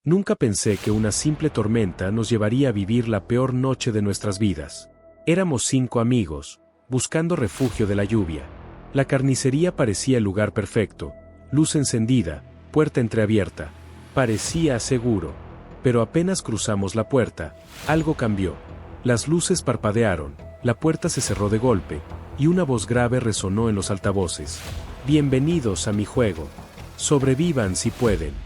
Nunca pensé que una simple tormenta nos llevaría a vivir la peor noche de nuestras vidas. Éramos 5 amigos, buscando refugio de la lluvia. La carnicería parecía el lugar perfecto, luz encendida, puerta entreabierta. Parecía seguro. Pero apenas cruzamos la puerta, algo cambió. Las luces parpadearon, la puerta se cerró de golpe, y una voz grave resonó en los altavoces. Bienvenidos a mi juego. Sobrevivan si pueden.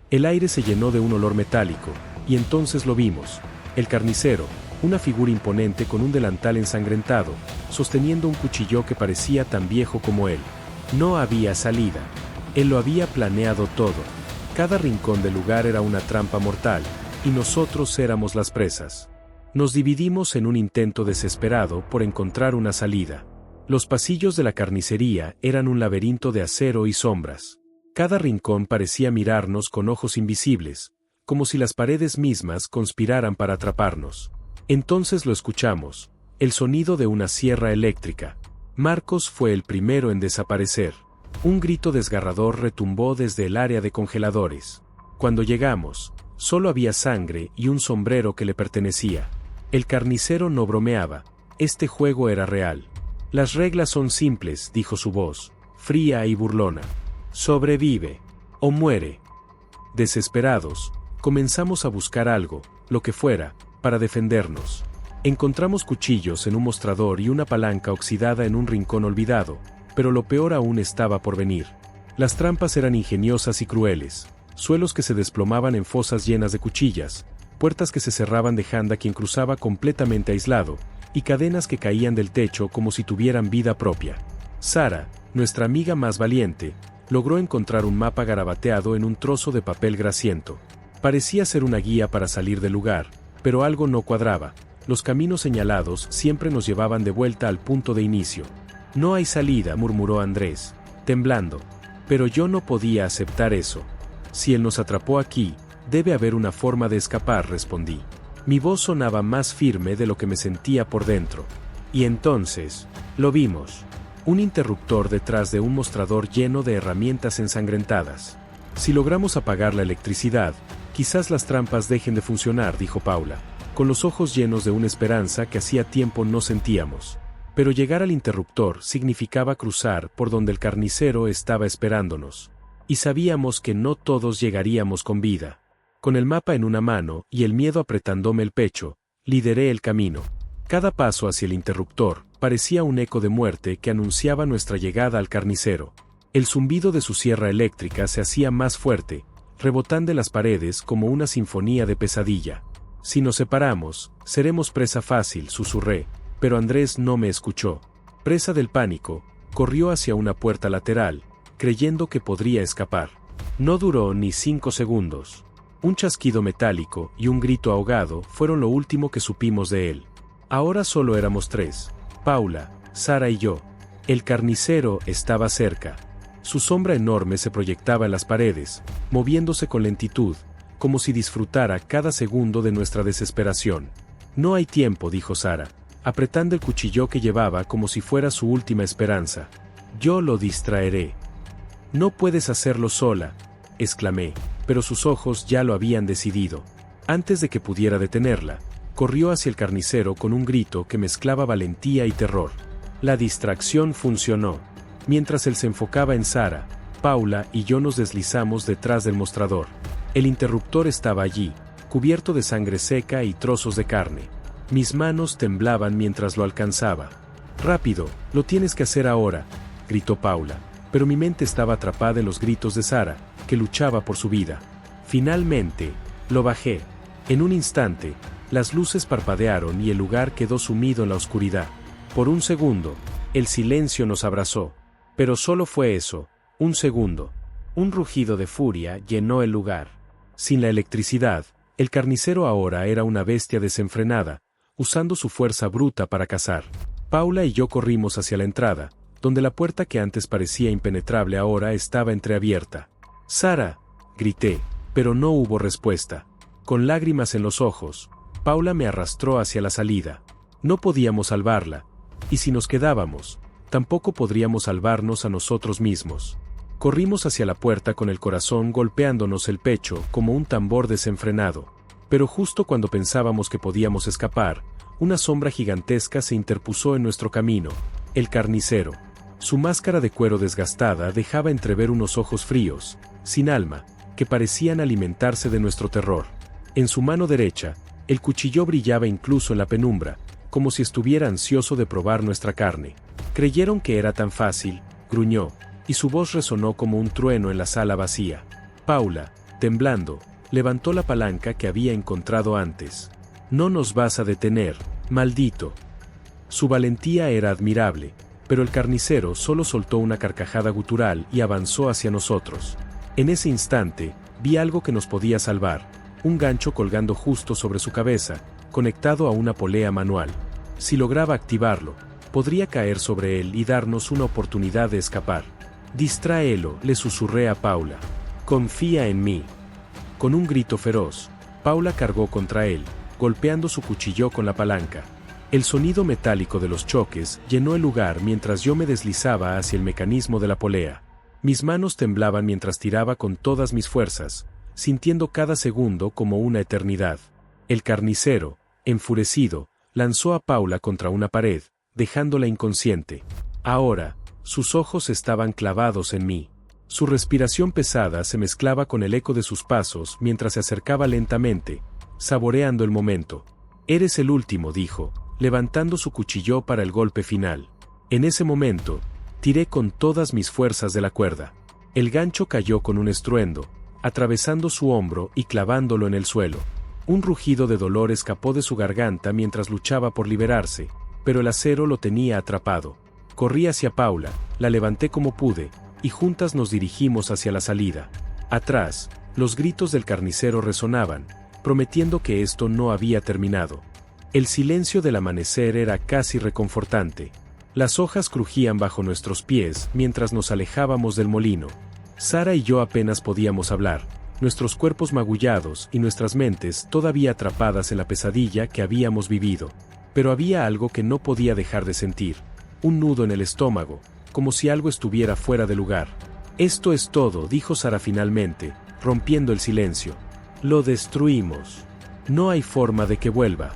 El aire se llenó de un olor metálico, y entonces lo vimos. El carnicero, una figura imponente con un delantal ensangrentado, sosteniendo un cuchillo que parecía tan viejo como él. No había salida. Él lo había planeado todo. Cada rincón del lugar era una trampa mortal, y nosotros éramos las presas. Nos dividimos en un intento desesperado por encontrar una salida. Los pasillos de la carnicería eran un laberinto de acero y sombras. Cada rincón parecía mirarnos con ojos invisibles, como si las paredes mismas conspiraran para atraparnos. Entonces lo escuchamos, el sonido de una sierra eléctrica. Marcos fue el primero en desaparecer. Un grito desgarrador retumbó desde el área de congeladores. Cuando llegamos, solo había sangre y un sombrero que le pertenecía. El carnicero no bromeaba, este juego era real. Las reglas son simples, dijo su voz, fría y burlona. Sobrevive, o muere. Desesperados, comenzamos a buscar algo, lo que fuera, para defendernos. Encontramos cuchillos en un mostrador y una palanca oxidada en un rincón olvidado, pero lo peor aún estaba por venir. Las trampas eran ingeniosas y crueles, suelos que se desplomaban en fosas llenas de cuchillas, puertas que se cerraban dejando a quien cruzaba completamente aislado, y cadenas que caían del techo como si tuvieran vida propia. Sara, nuestra amiga más valiente, logró encontrar un mapa garabateado en un trozo de papel grasiento. Parecía ser una guía para salir del lugar, pero algo no cuadraba. Los caminos señalados siempre nos llevaban de vuelta al punto de inicio. No hay salida, murmuró Andrés, temblando. Pero yo no podía aceptar eso. Si él nos atrapó aquí, debe haber una forma de escapar, respondí. Mi voz sonaba más firme de lo que me sentía por dentro. Y entonces, lo vimos. Un interruptor detrás de un mostrador lleno de herramientas ensangrentadas. Si logramos apagar la electricidad, quizás las trampas dejen de funcionar, dijo Paula, con los ojos llenos de una esperanza que hacía tiempo no sentíamos. Pero llegar al interruptor significaba cruzar por donde el carnicero estaba esperándonos. Y sabíamos que no todos llegaríamos con vida. Con el mapa en una mano y el miedo apretándome el pecho, lideré el camino. Cada paso hacia el interruptor parecía un eco de muerte que anunciaba nuestra llegada al carnicero. El zumbido de su sierra eléctrica se hacía más fuerte, rebotando en las paredes como una sinfonía de pesadilla. Si nos separamos, seremos presa fácil, susurré. Pero Andrés no me escuchó. Presa del pánico, corrió hacia una puerta lateral, creyendo que podría escapar. No duró ni 5 segundos. Un chasquido metálico y un grito ahogado fueron lo último que supimos de él. Ahora solo éramos 3, Paula, Sara y yo. El carnicero estaba cerca. Su sombra enorme se proyectaba en las paredes, moviéndose con lentitud, como si disfrutara cada segundo de nuestra desesperación. No hay tiempo, dijo Sara, apretando el cuchillo que llevaba como si fuera su última esperanza. Yo lo distraeré. No puedes hacerlo sola, exclamé, pero sus ojos ya lo habían decidido. Antes de que pudiera detenerla, corrió hacia el carnicero con un grito que mezclaba valentía y terror. La distracción funcionó. Mientras él se enfocaba en Sara, Paula y yo nos deslizamos detrás del mostrador. El interruptor estaba allí, cubierto de sangre seca y trozos de carne. Mis manos temblaban mientras lo alcanzaba. «Rápido, lo tienes que hacer ahora», gritó Paula, pero mi mente estaba atrapada en los gritos de Sara, que luchaba por su vida. Finalmente, lo bajé. En un instante, las luces parpadearon y el lugar quedó sumido en la oscuridad. Por un segundo, el silencio nos abrazó. Pero solo fue eso, un segundo. Un rugido de furia llenó el lugar. Sin la electricidad, el carnicero ahora era una bestia desenfrenada, usando su fuerza bruta para cazar. Paula y yo corrimos hacia la entrada, donde la puerta que antes parecía impenetrable ahora estaba entreabierta. «Sara», grité, pero no hubo respuesta. Con lágrimas en los ojos, Paula me arrastró hacia la salida. No podíamos salvarla, y si nos quedábamos, tampoco podríamos salvarnos a nosotros mismos. Corrimos hacia la puerta con el corazón golpeándonos el pecho como un tambor desenfrenado. Pero justo cuando pensábamos que podíamos escapar, una sombra gigantesca se interpuso en nuestro camino, el carnicero. Su máscara de cuero desgastada dejaba entrever unos ojos fríos, sin alma, que parecían alimentarse de nuestro terror. En su mano derecha, el cuchillo brillaba incluso en la penumbra, como si estuviera ansioso de probar nuestra carne. Creyeron que era tan fácil, gruñó, y su voz resonó como un trueno en la sala vacía. Paula, temblando, levantó la palanca que había encontrado antes. No nos vas a detener, maldito. Su valentía era admirable, pero el carnicero solo soltó una carcajada gutural y avanzó hacia nosotros. En ese instante, vi algo que nos podía salvar, un gancho colgando justo sobre su cabeza, conectado a una polea manual. Si lograba activarlo, podría caer sobre él y darnos una oportunidad de escapar. Distráelo, le susurré a Paula. Confía en mí. Con un grito feroz, Paula cargó contra él, golpeando su cuchillo con la palanca. El sonido metálico de los choques llenó el lugar mientras yo me deslizaba hacia el mecanismo de la polea. Mis manos temblaban mientras tiraba con todas mis fuerzas, sintiendo cada segundo como una eternidad. El carnicero, enfurecido, lanzó a Paula contra una pared, dejándola inconsciente. Ahora, sus ojos estaban clavados en mí. Su respiración pesada se mezclaba con el eco de sus pasos mientras se acercaba lentamente, saboreando el momento. Eres el último, dijo, levantando su cuchillo para el golpe final. En ese momento, tiré con todas mis fuerzas de la cuerda. El gancho cayó con un estruendo, atravesando su hombro y clavándolo en el suelo. Un rugido de dolor escapó de su garganta mientras luchaba por liberarse, pero el acero lo tenía atrapado. Corrí hacia Paula, la levanté como pude, y juntas nos dirigimos hacia la salida. Atrás, los gritos del carnicero resonaban, prometiendo que esto no había terminado. El silencio del amanecer era casi reconfortante. Las hojas crujían bajo nuestros pies mientras nos alejábamos del molino. Sara y yo apenas podíamos hablar, nuestros cuerpos magullados y nuestras mentes todavía atrapadas en la pesadilla que habíamos vivido. Pero había algo que no podía dejar de sentir, un nudo en el estómago, como si algo estuviera fuera de lugar. Esto es todo, dijo Sara finalmente, rompiendo el silencio. Lo destruimos. No hay forma de que vuelva.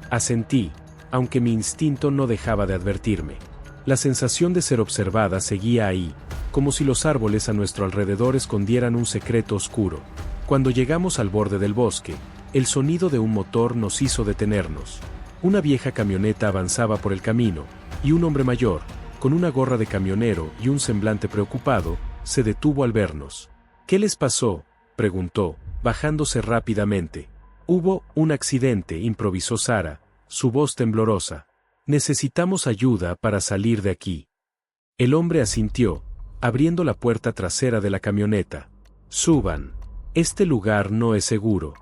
Asentí, aunque mi instinto no dejaba de advertirme. La sensación de ser observada seguía ahí, como si los árboles a nuestro alrededor escondieran un secreto oscuro. Cuando llegamos al borde del bosque, el sonido de un motor nos hizo detenernos. Una vieja camioneta avanzaba por el camino, y un hombre mayor, con una gorra de camionero y un semblante preocupado, se detuvo al vernos. ¿Qué les pasó?, preguntó, bajándose rápidamente. Hubo un accidente, improvisó Sara, su voz temblorosa. Necesitamos ayuda para salir de aquí. El hombre asintió, abriendo la puerta trasera de la camioneta. Suban. Este lugar no es seguro.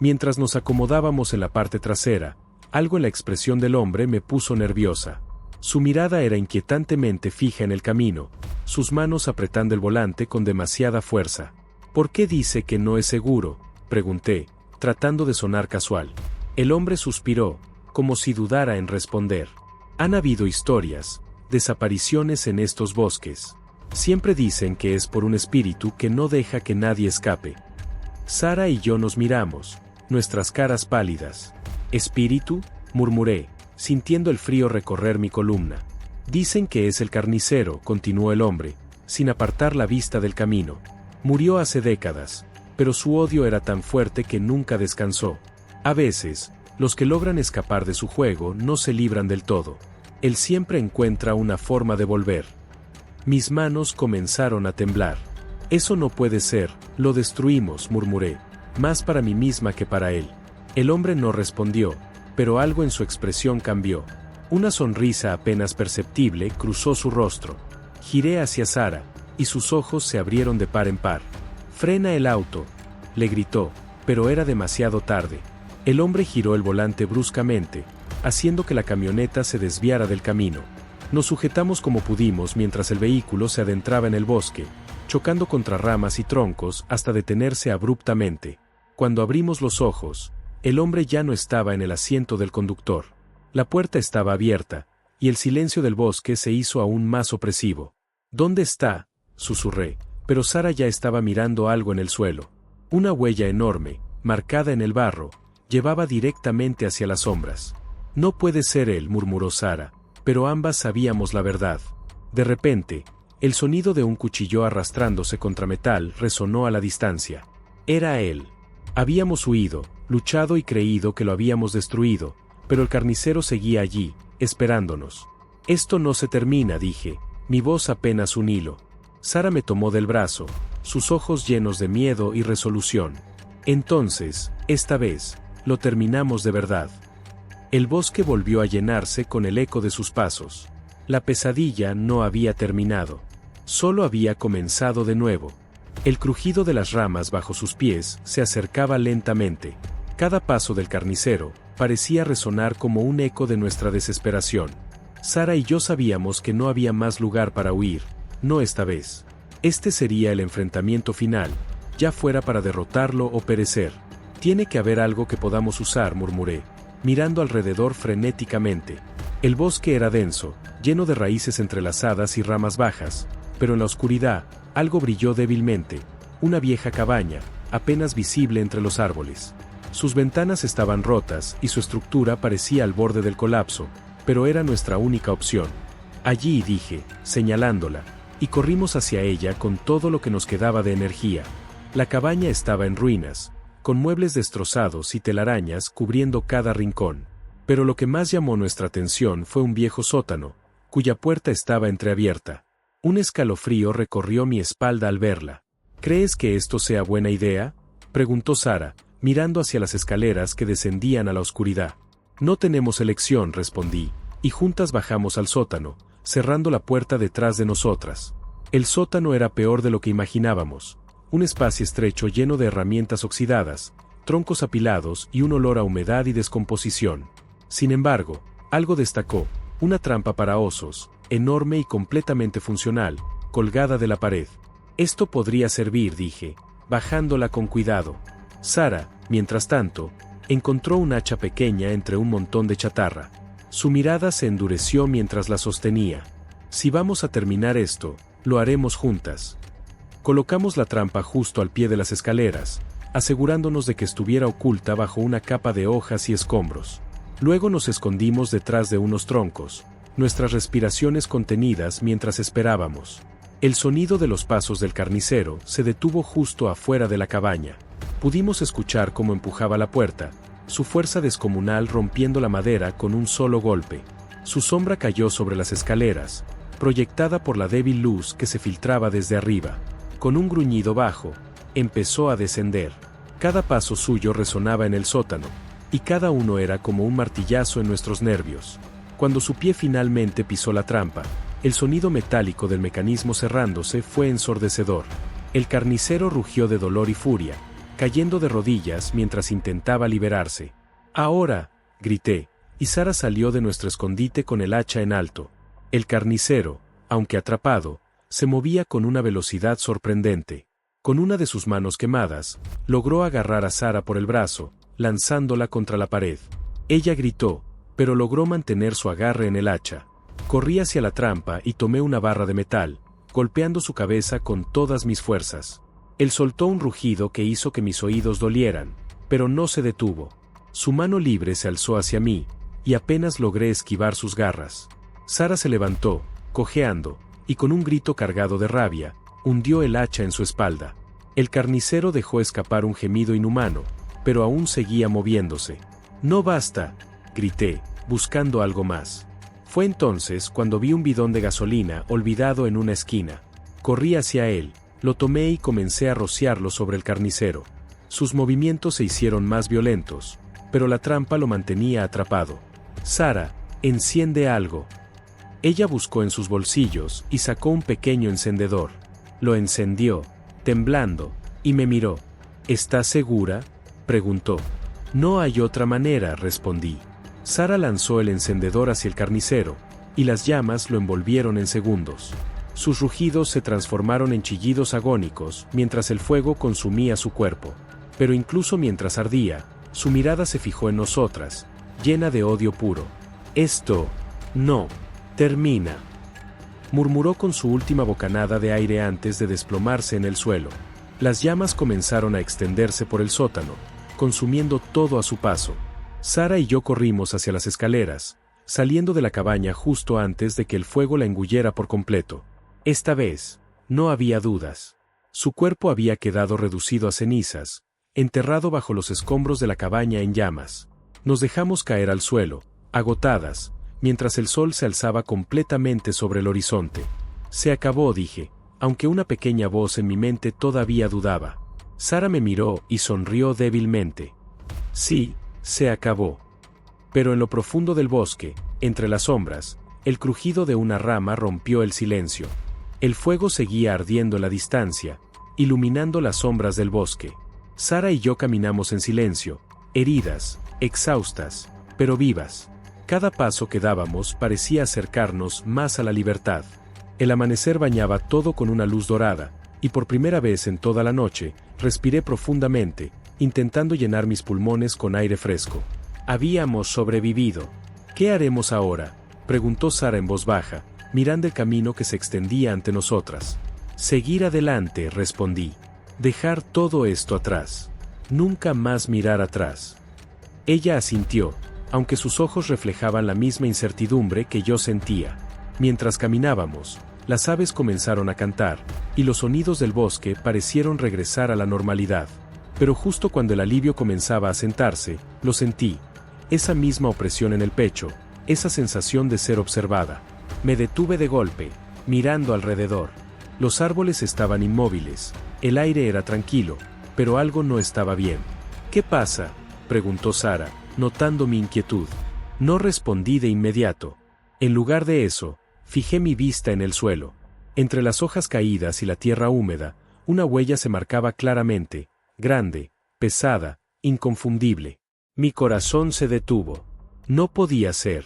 Mientras nos acomodábamos en la parte trasera, algo en la expresión del hombre me puso nerviosa. Su mirada era inquietantemente fija en el camino, sus manos apretando el volante con demasiada fuerza. ¿Por qué dice que no es seguro?, pregunté, tratando de sonar casual. El hombre suspiró, como si dudara en responder. Han habido historias, desapariciones en estos bosques. Siempre dicen que es por un espíritu que no deja que nadie escape. Sara y yo nos miramos, nuestras caras pálidas. ¿Espíritu?, murmuré, sintiendo el frío recorrer mi columna. Dicen que es el carnicero, continuó el hombre, sin apartar la vista del camino. Murió hace décadas, pero su odio era tan fuerte que nunca descansó. A veces, los que logran escapar de su juego no se libran del todo. Él siempre encuentra una forma de volver. Mis manos comenzaron a temblar. Eso no puede ser, lo destruimos, murmuré, más para mí misma que para él. El hombre no respondió, pero algo en su expresión cambió. Una sonrisa apenas perceptible cruzó su rostro. Giré hacia Sara, y sus ojos se abrieron de par en par. «Frena el auto», le gritó, pero era demasiado tarde. El hombre giró el volante bruscamente, haciendo que la camioneta se desviara del camino. Nos sujetamos como pudimos mientras el vehículo se adentraba en el bosque, chocando contra ramas y troncos hasta detenerse abruptamente. Cuando abrimos los ojos, el hombre ya no estaba en el asiento del conductor. La puerta estaba abierta, y el silencio del bosque se hizo aún más opresivo. «¿Dónde está?», susurré, pero Sara ya estaba mirando algo en el suelo. Una huella enorme, marcada en el barro, llevaba directamente hacia las sombras. No puede ser él, murmuró Sara, pero ambas sabíamos la verdad. De repente, el sonido de un cuchillo arrastrándose contra metal resonó a la distancia. Era él. Habíamos huido, luchado y creído que lo habíamos destruido, pero el carnicero seguía allí, esperándonos. Esto no se termina, dije, mi voz apenas un hilo. Sara me tomó del brazo, sus ojos llenos de miedo y resolución. Entonces, esta vez, lo terminamos de verdad. El bosque volvió a llenarse con el eco de sus pasos. La pesadilla no había terminado. Solo había comenzado de nuevo. El crujido de las ramas bajo sus pies se acercaba lentamente. Cada paso del carnicero parecía resonar como un eco de nuestra desesperación. Sara y yo sabíamos que no había más lugar para huir, no esta vez. Este sería el enfrentamiento final, ya fuera para derrotarlo o perecer. Tiene que haber algo que podamos usar, murmuré, mirando alrededor frenéticamente. El bosque era denso, lleno de raíces entrelazadas y ramas bajas, pero en la oscuridad, algo brilló débilmente, una vieja cabaña, apenas visible entre los árboles. Sus ventanas estaban rotas y su estructura parecía al borde del colapso, pero era nuestra única opción. Allí, dije, señalándola, y corrimos hacia ella con todo lo que nos quedaba de energía. La cabaña estaba en ruinas, con muebles destrozados y telarañas cubriendo cada rincón. Pero lo que más llamó nuestra atención fue un viejo sótano, cuya puerta estaba entreabierta. Un escalofrío recorrió mi espalda al verla. ¿Crees que esto sea buena idea?, preguntó Sara, mirando hacia las escaleras que descendían a la oscuridad. No tenemos elección, respondí, y juntas bajamos al sótano, cerrando la puerta detrás de nosotras. El sótano era peor de lo que imaginábamos. Un espacio estrecho lleno de herramientas oxidadas, troncos apilados y un olor a humedad y descomposición. Sin embargo, algo destacó, una trampa para osos, enorme y completamente funcional, colgada de la pared. Esto podría servir, dije, bajándola con cuidado. Sara, mientras tanto, encontró un hacha pequeña entre un montón de chatarra. Su mirada se endureció mientras la sostenía. Si vamos a terminar esto, lo haremos juntas. Colocamos la trampa justo al pie de las escaleras, asegurándonos de que estuviera oculta bajo una capa de hojas y escombros. Luego nos escondimos detrás de unos troncos, nuestras respiraciones contenidas mientras esperábamos. El sonido de los pasos del carnicero se detuvo justo afuera de la cabaña. Pudimos escuchar cómo empujaba la puerta, su fuerza descomunal rompiendo la madera con un solo golpe. Su sombra cayó sobre las escaleras, proyectada por la débil luz que se filtraba desde arriba. Con un gruñido bajo, empezó a descender. Cada paso suyo resonaba en el sótano, y cada uno era como un martillazo en nuestros nervios. Cuando su pie finalmente pisó la trampa, el sonido metálico del mecanismo cerrándose fue ensordecedor. El carnicero rugió de dolor y furia, cayendo de rodillas mientras intentaba liberarse. ¡Ahora!, grité, y Sara salió de nuestro escondite con el hacha en alto. El carnicero, aunque atrapado, se movía con una velocidad sorprendente. Con una de sus manos quemadas, logró agarrar a Sara por el brazo, lanzándola contra la pared. Ella gritó, pero logró mantener su agarre en el hacha. Corrí hacia la trampa y tomé una barra de metal, golpeando su cabeza con todas mis fuerzas. Él soltó un rugido que hizo que mis oídos dolieran, pero no se detuvo. Su mano libre se alzó hacia mí, y apenas logré esquivar sus garras. Sara se levantó, cojeando, y con un grito cargado de rabia, hundió el hacha en su espalda. El carnicero dejó escapar un gemido inhumano, pero aún seguía moviéndose. «¡No basta!», grité, buscando algo más. Fue entonces cuando vi un bidón de gasolina olvidado en una esquina. Corrí hacia él, lo tomé y comencé a rociarlo sobre el carnicero. Sus movimientos se hicieron más violentos, pero la trampa lo mantenía atrapado. «Sara, enciende algo». Ella buscó en sus bolsillos y sacó un pequeño encendedor. Lo encendió, temblando, y me miró. «¿Estás segura?», preguntó. «No hay otra manera», respondí. Sara lanzó el encendedor hacia el carnicero, y las llamas lo envolvieron en segundos. Sus rugidos se transformaron en chillidos agónicos mientras el fuego consumía su cuerpo. Pero incluso mientras ardía, su mirada se fijó en nosotras, llena de odio puro. «Esto no termina». murmuró con su última bocanada de aire antes de desplomarse en el suelo. Las llamas comenzaron a extenderse por el sótano, consumiendo todo a su paso. Sara y yo corrimos hacia las escaleras, saliendo de la cabaña justo antes de que el fuego la engullera por completo. Esta vez, no había dudas. Su cuerpo había quedado reducido a cenizas, enterrado bajo los escombros de la cabaña en llamas. Nos dejamos caer al suelo, agotadas, mientras el sol se alzaba completamente sobre el horizonte. Se acabó, dije, aunque una pequeña voz en mi mente todavía dudaba. Sara me miró y sonrió débilmente. Sí, se acabó. Pero en lo profundo del bosque, entre las sombras, el crujido de una rama rompió el silencio. El fuego seguía ardiendo en la distancia, iluminando las sombras del bosque. Sara y yo caminamos en silencio, heridas, exhaustas, pero vivas. Cada paso que dábamos parecía acercarnos más a la libertad. El amanecer bañaba todo con una luz dorada, y por primera vez en toda la noche, respiré profundamente, intentando llenar mis pulmones con aire fresco. Habíamos sobrevivido. ¿Qué haremos ahora?, preguntó Sara en voz baja, mirando el camino que se extendía ante nosotras. Seguir adelante, respondí. Dejar todo esto atrás. Nunca más mirar atrás. Ella asintió, aunque sus ojos reflejaban la misma incertidumbre que yo sentía. Mientras caminábamos, las aves comenzaron a cantar, y los sonidos del bosque parecieron regresar a la normalidad. Pero justo cuando el alivio comenzaba a sentarse, lo sentí. Esa misma opresión en el pecho, esa sensación de ser observada. Me detuve de golpe, mirando alrededor. Los árboles estaban inmóviles, el aire era tranquilo, pero algo no estaba bien. ¿Qué pasa?, preguntó Sara, notando mi inquietud. No respondí de inmediato. En lugar de eso, fijé mi vista en el suelo. Entre las hojas caídas y la tierra húmeda, una huella se marcaba claramente, grande, pesada, inconfundible. Mi corazón se detuvo. No podía ser.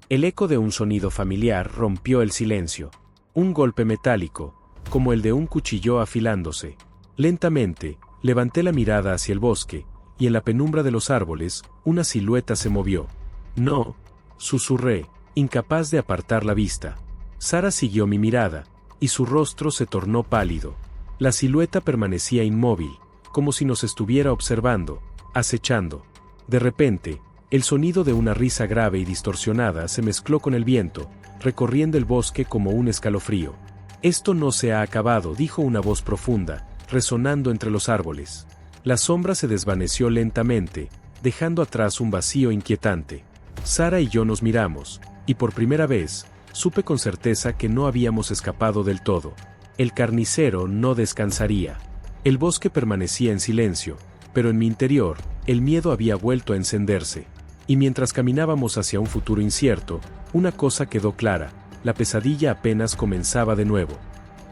El eco de un sonido familiar rompió el silencio. Un golpe metálico, como el de un cuchillo afilándose. Lentamente, levanté la mirada hacia el bosque, y en la penumbra de los árboles, una silueta se movió. No, susurré, incapaz de apartar la vista. Sara siguió mi mirada, y su rostro se tornó pálido. La silueta permanecía inmóvil, como si nos estuviera observando, acechando. De repente, el sonido de una risa grave y distorsionada se mezcló con el viento, recorriendo el bosque como un escalofrío. Esto no se ha acabado, dijo una voz profunda, resonando entre los árboles. La sombra se desvaneció lentamente, dejando atrás un vacío inquietante. Sara y yo nos miramos, y por primera vez, supe con certeza que no habíamos escapado del todo. El carnicero no descansaría. El bosque permanecía en silencio, pero en mi interior, el miedo había vuelto a encenderse. Y mientras caminábamos hacia un futuro incierto, una cosa quedó clara: la pesadilla apenas comenzaba de nuevo.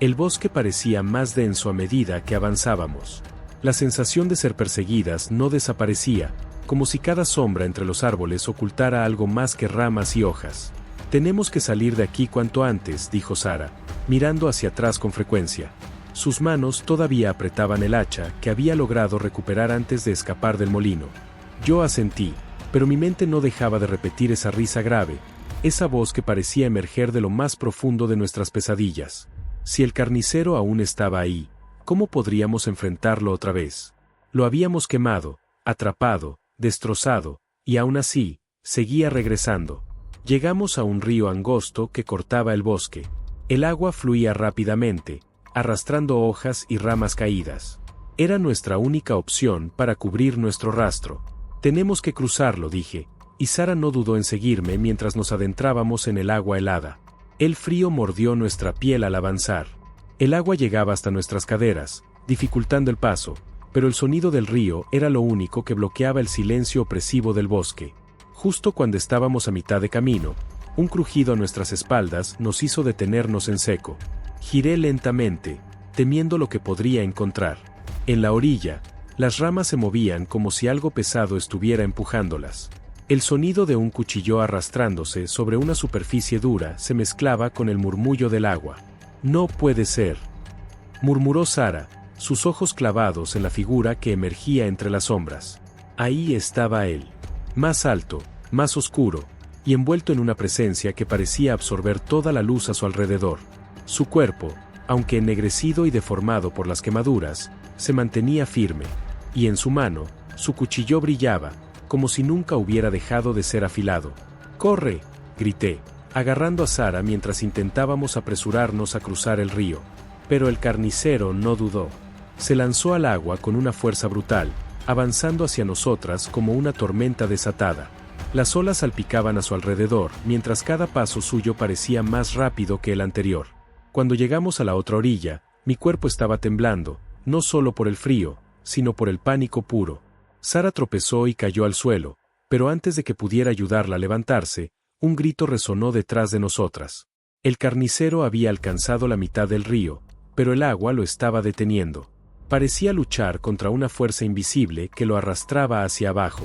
El bosque parecía más denso a medida que avanzábamos. La sensación de ser perseguidas no desaparecía, como si cada sombra entre los árboles ocultara algo más que ramas y hojas. Tenemos que salir de aquí cuanto antes, dijo Sara, mirando hacia atrás con frecuencia. Sus manos todavía apretaban el hacha que había logrado recuperar antes de escapar del molino. Yo asentí, pero mi mente no dejaba de repetir esa risa grave, esa voz que parecía emerger de lo más profundo de nuestras pesadillas. Si el carnicero aún estaba ahí, ¿cómo podríamos enfrentarlo otra vez? Lo habíamos quemado, atrapado, destrozado, y aún así, seguía regresando. Llegamos a un río angosto que cortaba el bosque. El agua fluía rápidamente, arrastrando hojas y ramas caídas. Era nuestra única opción para cubrir nuestro rastro. Tenemos que cruzarlo, dije, y Sara no dudó en seguirme mientras nos adentrábamos en el agua helada. El frío mordió nuestra piel al avanzar. El agua llegaba hasta nuestras caderas, dificultando el paso, pero el sonido del río era lo único que bloqueaba el silencio opresivo del bosque. Justo cuando estábamos a mitad de camino, un crujido a nuestras espaldas nos hizo detenernos en seco. Giré lentamente, temiendo lo que podría encontrar. En la orilla, las ramas se movían como si algo pesado estuviera empujándolas. El sonido de un cuchillo arrastrándose sobre una superficie dura se mezclaba con el murmullo del agua. «No puede ser», murmuró Sara, sus ojos clavados en la figura que emergía entre las sombras. Ahí estaba él, más alto, más oscuro, y envuelto en una presencia que parecía absorber toda la luz a su alrededor. Su cuerpo, aunque ennegrecido y deformado por las quemaduras, se mantenía firme, y en su mano, su cuchillo brillaba, como si nunca hubiera dejado de ser afilado. ¡Corre!, grité, agarrando a Sara mientras intentábamos apresurarnos a cruzar el río. Pero el carnicero no dudó. Se lanzó al agua con una fuerza brutal, avanzando hacia nosotras como una tormenta desatada. Las olas salpicaban a su alrededor, mientras cada paso suyo parecía más rápido que el anterior. Cuando llegamos a la otra orilla, mi cuerpo estaba temblando, no solo por el frío, sino por el pánico puro. Sara tropezó y cayó al suelo, pero antes de que pudiera ayudarla a levantarse, un grito resonó detrás de nosotras. El carnicero había alcanzado la mitad del río, pero el agua lo estaba deteniendo. Parecía luchar contra una fuerza invisible que lo arrastraba hacia abajo.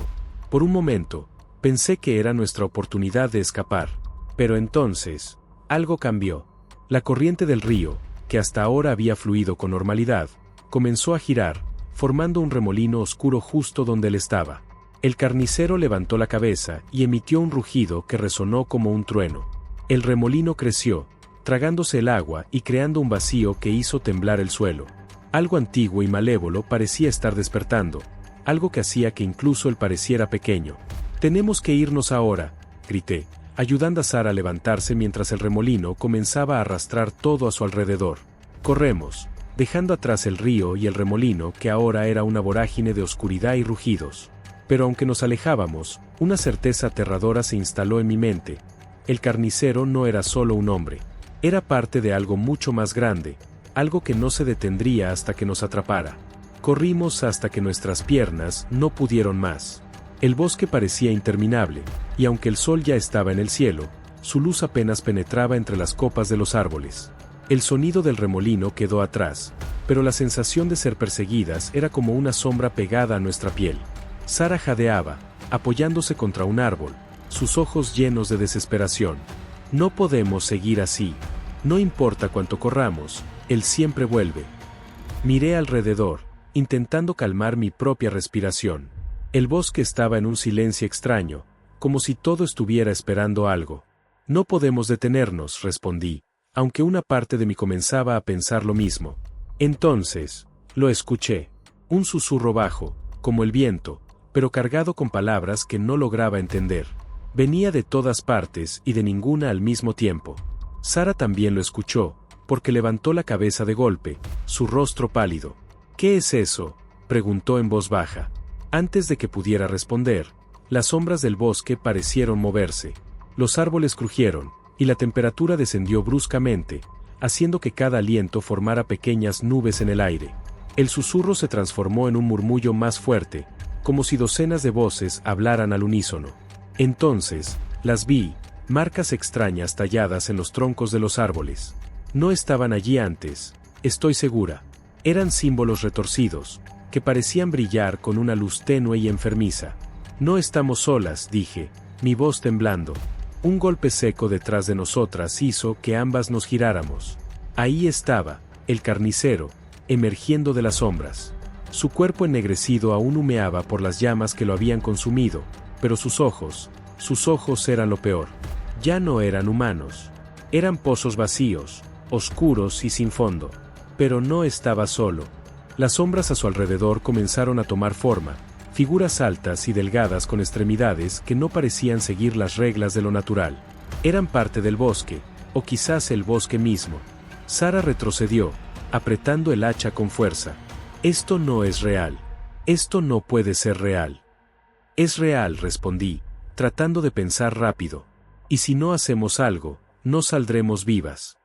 Por un momento, pensé que era nuestra oportunidad de escapar. Pero entonces, algo cambió. La corriente del río, que hasta ahora había fluido con normalidad, comenzó a girar, formando un remolino oscuro justo donde él estaba. El carnicero levantó la cabeza y emitió un rugido que resonó como un trueno. El remolino creció, tragándose el agua y creando un vacío que hizo temblar el suelo. Algo antiguo y malévolo parecía estar despertando, algo que hacía que incluso él pareciera pequeño. «Tenemos que irnos ahora», grité, ayudando a Sara a levantarse mientras el remolino comenzaba a arrastrar todo a su alrededor. «Corremos», dejando atrás el río y el remolino que ahora era una vorágine de oscuridad y rugidos. Pero aunque nos alejábamos, una certeza aterradora se instaló en mi mente. El carnicero no era solo un hombre. Era parte de algo mucho más grande, algo que no se detendría hasta que nos atrapara. Corrimos hasta que nuestras piernas no pudieron más. El bosque parecía interminable, y aunque el sol ya estaba en el cielo, su luz apenas penetraba entre las copas de los árboles. El sonido del remolino quedó atrás, pero la sensación de ser perseguidas era como una sombra pegada a nuestra piel. Sara jadeaba, apoyándose contra un árbol, sus ojos llenos de desesperación. «No podemos seguir así. No importa cuánto corramos, él siempre vuelve». Miré alrededor, intentando calmar mi propia respiración. El bosque estaba en un silencio extraño, como si todo estuviera esperando algo. «No podemos detenernos», respondí, aunque una parte de mí comenzaba a pensar lo mismo. Entonces, lo escuché. Un susurro bajo, como el viento, pero cargado con palabras que no lograba entender. Venía de todas partes y de ninguna al mismo tiempo. Sara también lo escuchó, porque levantó la cabeza de golpe, su rostro pálido. «¿Qué es eso?», preguntó en voz baja. Antes de que pudiera responder, las sombras del bosque parecieron moverse. Los árboles crujieron, y la temperatura descendió bruscamente, haciendo que cada aliento formara pequeñas nubes en el aire. El susurro se transformó en un murmullo más fuerte, como si docenas de voces hablaran al unísono. Entonces, las vi, marcas extrañas talladas en los troncos de los árboles. No estaban allí antes, estoy segura. Eran símbolos retorcidos, que parecían brillar con una luz tenue y enfermiza. «No estamos solas», dije, mi voz temblando. Un golpe seco detrás de nosotras hizo que ambas nos giráramos. Ahí estaba, el carnicero, emergiendo de las sombras. Su cuerpo ennegrecido aún humeaba por las llamas que lo habían consumido, pero sus ojos eran lo peor. Ya no eran humanos. Eran pozos vacíos, oscuros y sin fondo. Pero no estaba solo. Las sombras a su alrededor comenzaron a tomar forma, figuras altas y delgadas con extremidades que no parecían seguir las reglas de lo natural. Eran parte del bosque, o quizás el bosque mismo. Sara retrocedió, apretando el hacha con fuerza. «Esto no es real. Esto no puede ser real». «Es real», respondí, tratando de pensar rápido. «Y si no hacemos algo, no saldremos vivas».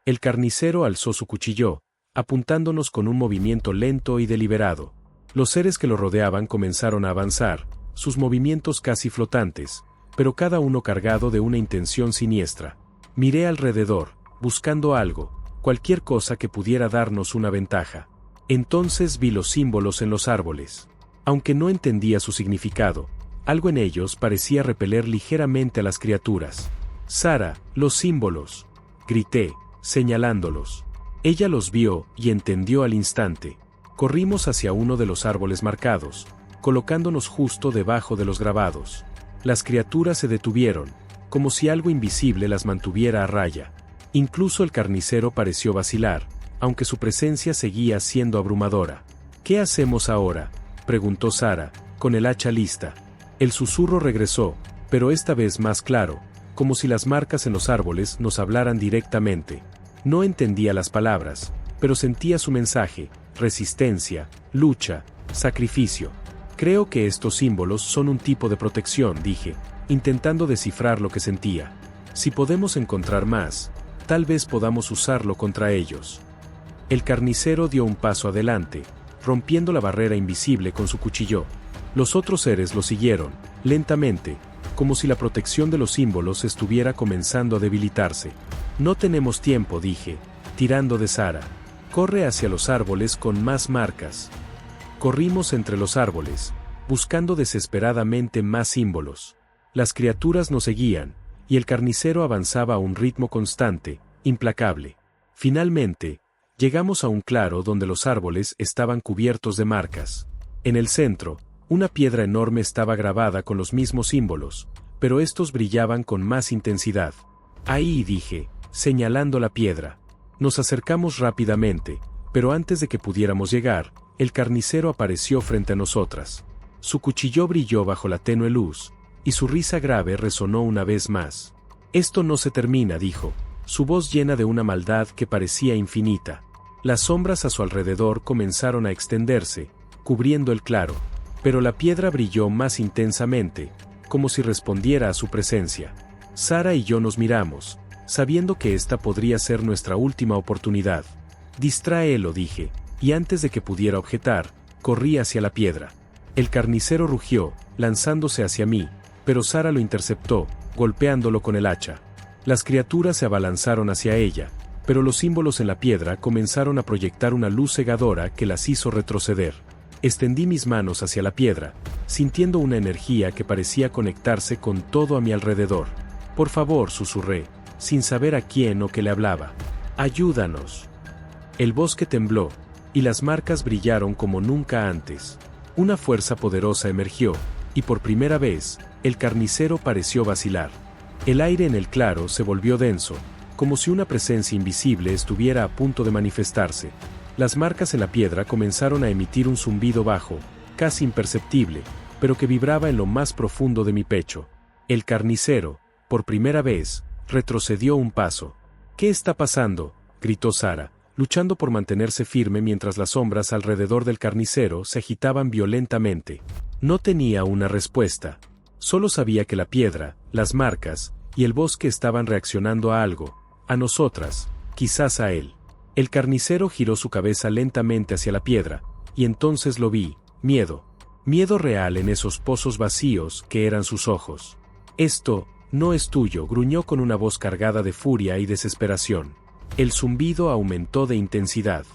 El carnicero alzó su cuchillo, apuntándonos con un movimiento lento y deliberado. Los seres que lo rodeaban comenzaron a avanzar, sus movimientos casi flotantes, pero cada uno cargado de una intención siniestra. Miré alrededor, buscando algo, cualquier cosa que pudiera darnos una ventaja. Entonces vi los símbolos en los árboles. Aunque no entendía su significado, algo en ellos parecía repeler ligeramente a las criaturas. «Sara, los símbolos», grité, señalándolos. Ella los vio y entendió al instante. Corrimos hacia uno de los árboles marcados, colocándonos justo debajo de los grabados. Las criaturas se detuvieron, como si algo invisible las mantuviera a raya. Incluso el carnicero pareció vacilar, aunque su presencia seguía siendo abrumadora. ¿Qué hacemos ahora?, preguntó Sara, con el hacha lista. El susurro regresó, pero esta vez más claro, como si las marcas en los árboles nos hablaran directamente. No entendía las palabras, pero sentía su mensaje: resistencia, lucha, sacrificio. Creo que estos símbolos son un tipo de protección, dije, intentando descifrar lo que sentía. Si podemos encontrar más, tal vez podamos usarlo contra ellos. El carnicero dio un paso adelante, rompiendo la barrera invisible con su cuchillo. Los otros seres lo siguieron, lentamente, como si la protección de los símbolos estuviera comenzando a debilitarse. No tenemos tiempo, dije, tirando de Sara. Corre hacia los árboles con más marcas. Corrimos entre los árboles, buscando desesperadamente más símbolos. Las criaturas nos seguían, y el carnicero avanzaba a un ritmo constante, implacable. Finalmente, llegamos a un claro donde los árboles estaban cubiertos de marcas. En el centro, una piedra enorme estaba grabada con los mismos símbolos, pero estos brillaban con más intensidad. Ahí, dije, señalando la piedra. Nos acercamos rápidamente, pero antes de que pudiéramos llegar, el carnicero apareció frente a nosotras. Su cuchillo brilló bajo la tenue luz, y su risa grave resonó una vez más. Esto no se termina, dijo, su voz llena de una maldad que parecía infinita. Las sombras a su alrededor comenzaron a extenderse, cubriendo el claro, pero la piedra brilló más intensamente, como si respondiera a su presencia. Sara y yo nos miramos, sabiendo que esta podría ser nuestra última oportunidad. Distráelo, dije, y antes de que pudiera objetar, corrí hacia la piedra. El carnicero rugió, lanzándose hacia mí, pero Sara lo interceptó, golpeándolo con el hacha. Las criaturas se abalanzaron hacia ella, pero los símbolos en la piedra comenzaron a proyectar una luz cegadora que las hizo retroceder. Extendí mis manos hacia la piedra, sintiendo una energía que parecía conectarse con todo a mi alrededor. Por favor, susurré, sin saber a quién o qué le hablaba. Ayúdanos. El bosque tembló, y las marcas brillaron como nunca antes. Una fuerza poderosa emergió, y por primera vez, el carnicero pareció vacilar. El aire en el claro se volvió denso, como si una presencia invisible estuviera a punto de manifestarse. Las marcas en la piedra comenzaron a emitir un zumbido bajo, casi imperceptible, pero que vibraba en lo más profundo de mi pecho. El carnicero, por primera vez, retrocedió un paso. ¿Qué está pasando?, gritó Sara, luchando por mantenerse firme mientras las sombras alrededor del carnicero se agitaban violentamente. No tenía una respuesta. Solo sabía que la piedra, las marcas, y el bosque estaban reaccionando a algo, a nosotras, quizás a él. El carnicero giró su cabeza lentamente hacia la piedra, y entonces lo vi, miedo. Miedo real en esos pozos vacíos que eran sus ojos. Esto no es tuyo, gruñó con una voz cargada de furia y desesperación. El zumbido aumentó de intensidad.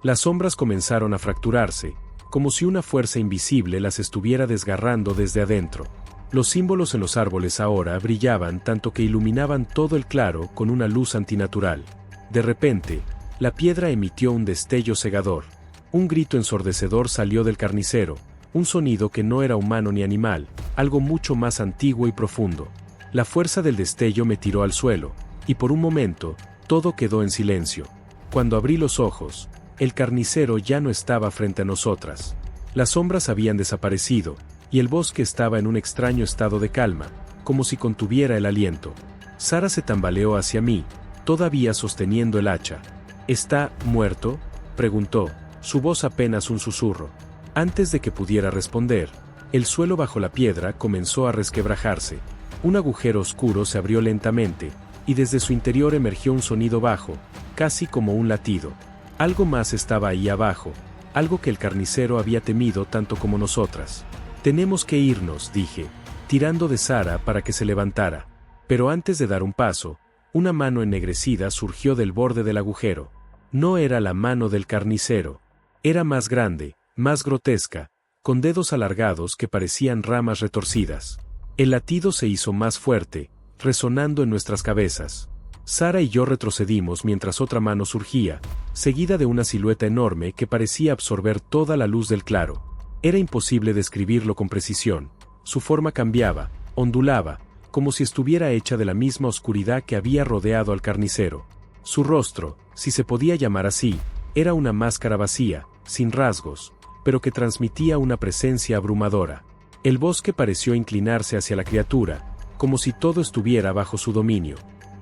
Las sombras comenzaron a fracturarse, como si una fuerza invisible las estuviera desgarrando desde adentro. Los símbolos en los árboles ahora brillaban tanto que iluminaban todo el claro con una luz antinatural. De repente, la piedra emitió un destello cegador. Un grito ensordecedor salió del carnicero, un sonido que no era humano ni animal, algo mucho más antiguo y profundo. La fuerza del destello me tiró al suelo, y por un momento, todo quedó en silencio. Cuando abrí los ojos, el carnicero ya no estaba frente a nosotras. Las sombras habían desaparecido, y el bosque estaba en un extraño estado de calma, como si contuviera el aliento. Sara se tambaleó hacia mí, todavía sosteniendo el hacha. ¿Está muerto?, preguntó, su voz apenas un susurro. Antes de que pudiera responder, el suelo bajo la piedra comenzó a resquebrajarse. Un agujero oscuro se abrió lentamente, y desde su interior emergió un sonido bajo, casi como un latido. Algo más estaba ahí abajo, algo que el carnicero había temido tanto como nosotras. Tenemos que irnos, dije, tirando de Sara para que se levantara. Pero antes de dar un paso, una mano ennegrecida surgió del borde del agujero. No era la mano del carnicero. Era más grande, más grotesca, con dedos alargados que parecían ramas retorcidas. El latido se hizo más fuerte, resonando en nuestras cabezas. Sara y yo retrocedimos mientras otra mano surgía, seguida de una silueta enorme que parecía absorber toda la luz del claro. Era imposible describirlo con precisión. Su forma cambiaba, ondulaba, como si estuviera hecha de la misma oscuridad que había rodeado al carnicero. Su rostro, si se podía llamar así, era una máscara vacía, sin rasgos, pero que transmitía una presencia abrumadora. El bosque pareció inclinarse hacia la criatura, como si todo estuviera bajo su dominio.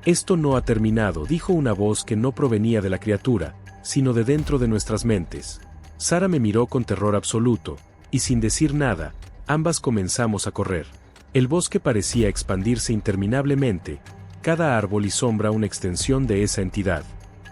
«Esto no ha terminado», dijo una voz que no provenía de la criatura, sino de dentro de nuestras mentes. Sara me miró con terror absoluto, y sin decir nada, ambas comenzamos a correr. El bosque parecía expandirse interminablemente, cada árbol y sombra una extensión de esa entidad.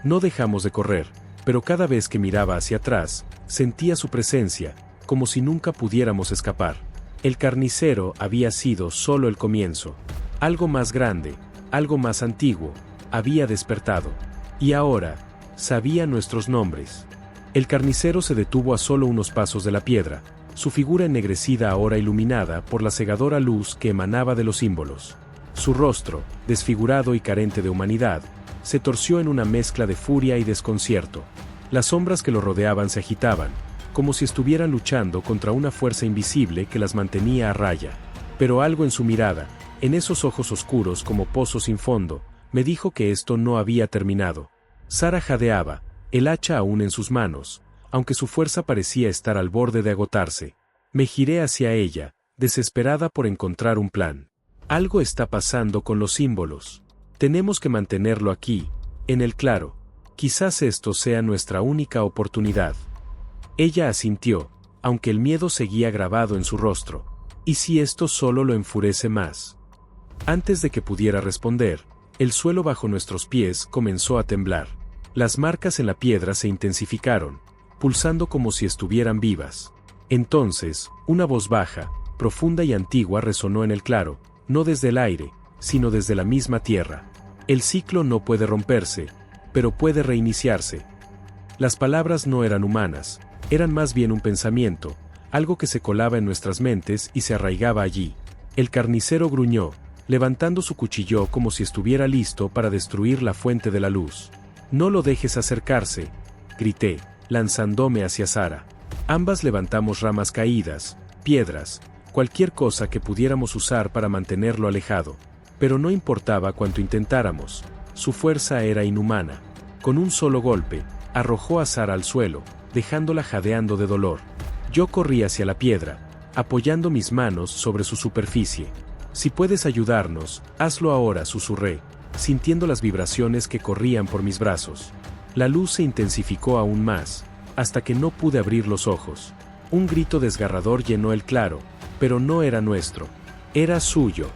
No dejamos de correr, pero cada vez que miraba hacia atrás, sentía su presencia, como si nunca pudiéramos escapar. El carnicero había sido solo el comienzo. Algo más grande, algo más antiguo, había despertado. Y ahora, sabía nuestros nombres. El carnicero se detuvo a solo unos pasos de la piedra, su figura ennegrecida ahora iluminada por la cegadora luz que emanaba de los símbolos. Su rostro, desfigurado y carente de humanidad, se torció en una mezcla de furia y desconcierto. Las sombras que lo rodeaban se agitaban, como si estuvieran luchando contra una fuerza invisible que las mantenía a raya. Pero algo en su mirada, en esos ojos oscuros como pozos sin fondo, me dijo que esto no había terminado. Sara jadeaba, el hacha aún en sus manos, aunque su fuerza parecía estar al borde de agotarse. Me giré hacia ella, desesperada por encontrar un plan. Algo está pasando con los símbolos. Tenemos que mantenerlo aquí, en el claro. Quizás esto sea nuestra única oportunidad. Ella asintió, aunque el miedo seguía grabado en su rostro. ¿Y si esto solo lo enfurece más? Antes de que pudiera responder, el suelo bajo nuestros pies comenzó a temblar. Las marcas en la piedra se intensificaron, pulsando como si estuvieran vivas. Entonces, una voz baja, profunda y antigua resonó en el claro, no desde el aire, sino desde la misma tierra. El ciclo no puede romperse, pero puede reiniciarse. Las palabras no eran humanas, eran más bien un pensamiento, algo que se colaba en nuestras mentes y se arraigaba allí. El carnicero gruñó, levantando su cuchillo como si estuviera listo para destruir la fuente de la luz. «No lo dejes acercarse», grité, lanzándome hacia Sara. Ambas levantamos ramas caídas, piedras, cualquier cosa que pudiéramos usar para mantenerlo alejado. Pero no importaba cuánto intentáramos, su fuerza era inhumana. Con un solo golpe, arrojó a Sara al suelo, dejándola jadeando de dolor. Yo corrí hacia la piedra, apoyando mis manos sobre su superficie. «Si puedes ayudarnos, hazlo ahora», susurré, sintiendo las vibraciones que corrían por mis brazos. La luz se intensificó aún más, hasta que no pude abrir los ojos. Un grito desgarrador llenó el claro, pero no era nuestro. Era suyo.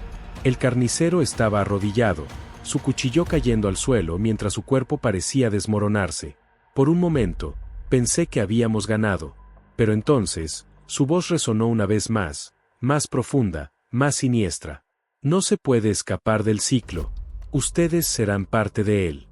El carnicero estaba arrodillado, su cuchillo cayendo al suelo mientras su cuerpo parecía desmoronarse. Por un momento, pensé que habíamos ganado. Pero entonces, su voz resonó una vez más profunda, más siniestra. «No se puede escapar del ciclo. Ustedes serán parte de él».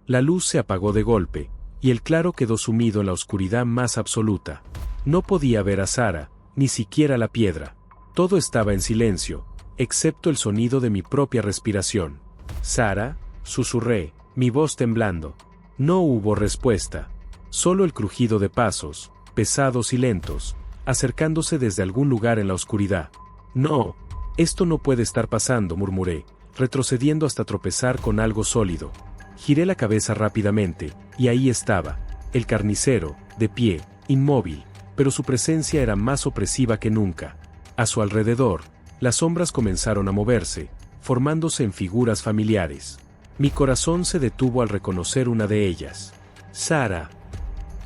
La luz se apagó de golpe, y el claro quedó sumido en la oscuridad más absoluta. No podía ver a Sara, ni siquiera la piedra. Todo estaba en silencio, excepto el sonido de mi propia respiración. «Sara», susurré, mi voz temblando. No hubo respuesta. Solo el crujido de pasos, pesados y lentos, acercándose desde algún lugar en la oscuridad. «No, esto no puede estar pasando», murmuré, retrocediendo hasta tropezar con algo sólido. Giré la cabeza rápidamente, y ahí estaba, el carnicero, de pie, inmóvil, pero su presencia era más opresiva que nunca. A su alrededor, las sombras comenzaron a moverse, formándose en figuras familiares. Mi corazón se detuvo al reconocer una de ellas. Sara.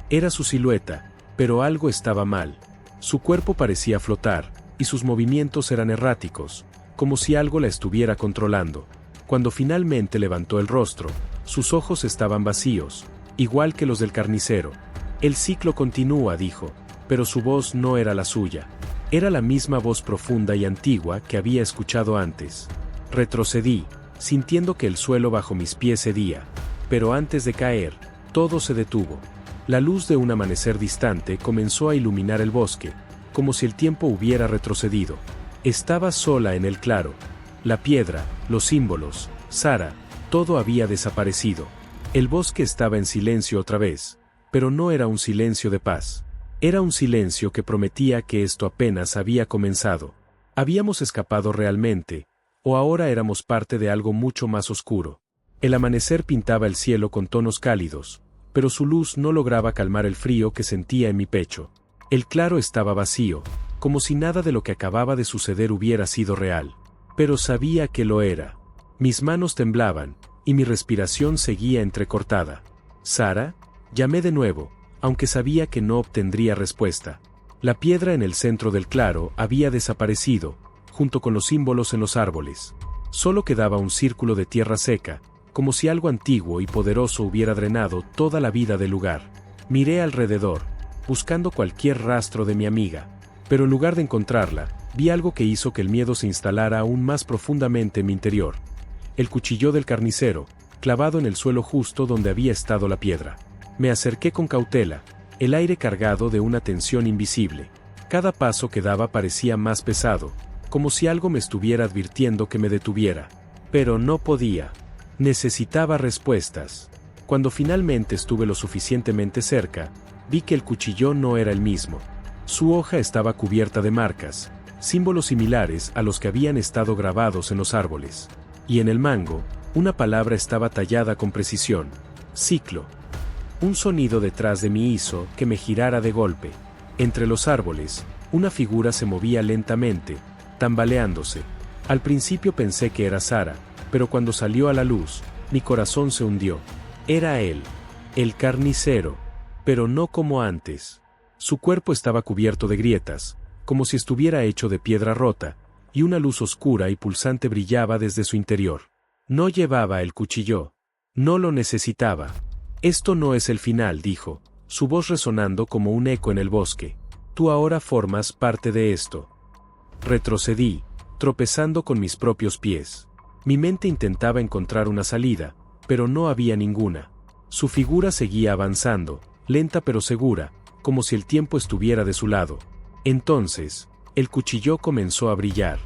Era su silueta, pero algo estaba mal. Su cuerpo parecía flotar, y sus movimientos eran erráticos, como si algo la estuviera controlando. Cuando finalmente levantó el rostro, sus ojos estaban vacíos, igual que los del carnicero. «El ciclo continúa», dijo, pero su voz no era la suya. Era la misma voz profunda y antigua que había escuchado antes. Retrocedí, sintiendo que el suelo bajo mis pies cedía. Pero antes de caer, todo se detuvo. La luz de un amanecer distante comenzó a iluminar el bosque, como si el tiempo hubiera retrocedido. Estaba sola en el claro. La piedra, los símbolos, Sara, todo había desaparecido. El bosque estaba en silencio otra vez, pero no era un silencio de paz. Era un silencio que prometía que esto apenas había comenzado. ¿Habíamos escapado realmente, o ahora éramos parte de algo mucho más oscuro? El amanecer pintaba el cielo con tonos cálidos, pero su luz no lograba calmar el frío que sentía en mi pecho. El claro estaba vacío, como si nada de lo que acababa de suceder hubiera sido real. Pero sabía que lo era. Mis manos temblaban, y mi respiración seguía entrecortada. «¿Sara?», llamé de nuevo, aunque sabía que no obtendría respuesta. La piedra en el centro del claro había desaparecido, junto con los símbolos en los árboles. Solo quedaba un círculo de tierra seca, como si algo antiguo y poderoso hubiera drenado toda la vida del lugar. Miré alrededor, buscando cualquier rastro de mi amiga, pero en lugar de encontrarla, vi algo que hizo que el miedo se instalara aún más profundamente en mi interior. El cuchillo del carnicero, clavado en el suelo justo donde había estado la piedra. Me acerqué con cautela, el aire cargado de una tensión invisible. Cada paso que daba parecía más pesado, como si algo me estuviera advirtiendo que me detuviera. Pero no podía. Necesitaba respuestas. Cuando finalmente estuve lo suficientemente cerca, vi que el cuchillo no era el mismo. Su hoja estaba cubierta de marcas, símbolos similares a los que habían estado grabados en los árboles. Y en el mango, una palabra estaba tallada con precisión: ciclo. Un sonido detrás de mí hizo que me girara de golpe. Entre los árboles, una figura se movía lentamente, tambaleándose. Al principio pensé que era Sara, pero cuando salió a la luz, mi corazón se hundió. Era él, el carnicero, pero no como antes. Su cuerpo estaba cubierto de grietas, como si estuviera hecho de piedra rota, y una luz oscura y pulsante brillaba desde su interior. No llevaba el cuchillo. No lo necesitaba. «Esto no es el final», dijo, su voz resonando como un eco en el bosque. «Tú ahora formas parte de esto». Retrocedí, tropezando con mis propios pies. Mi mente intentaba encontrar una salida, pero no había ninguna. Su figura seguía avanzando, lenta pero segura, como si el tiempo estuviera de su lado. Entonces, el cuchillo comenzó a brillar.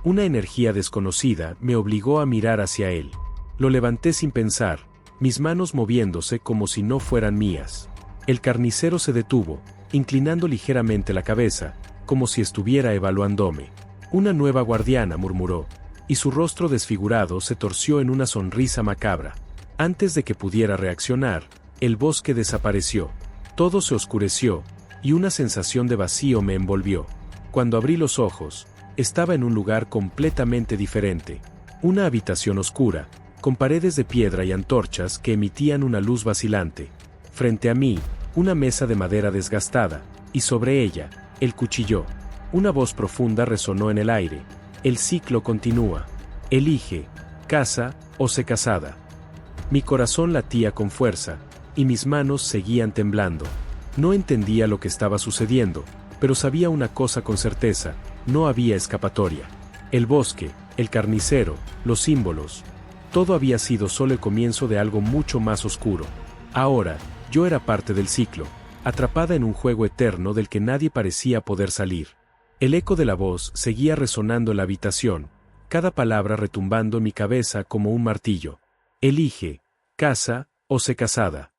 Una energía desconocida me obligó a mirar hacia él. Lo levanté sin pensar, mis manos moviéndose como si no fueran mías. El carnicero se detuvo, inclinando ligeramente la cabeza, como si estuviera evaluándome. «Una nueva guardiana», murmuró, y su rostro desfigurado se torció en una sonrisa macabra. Antes de que pudiera reaccionar, el bosque desapareció. Todo se oscureció, y una sensación de vacío me envolvió. Cuando abrí los ojos, estaba en un lugar completamente diferente. Una habitación oscura, con paredes de piedra y antorchas que emitían una luz vacilante. Frente a mí, una mesa de madera desgastada, y sobre ella, el cuchillo. Una voz profunda resonó en el aire. «El ciclo continúa. Elige, casa o sé casada». Mi corazón latía con fuerza, y mis manos seguían temblando. No entendía lo que estaba sucediendo, pero sabía una cosa con certeza: no había escapatoria. El bosque, el carnicero, los símbolos. Todo había sido solo el comienzo de algo mucho más oscuro. Ahora, yo era parte del ciclo, atrapada en un juego eterno del que nadie parecía poder salir. El eco de la voz seguía resonando en la habitación, cada palabra retumbando en mi cabeza como un martillo. «Elige, casa o sé casada».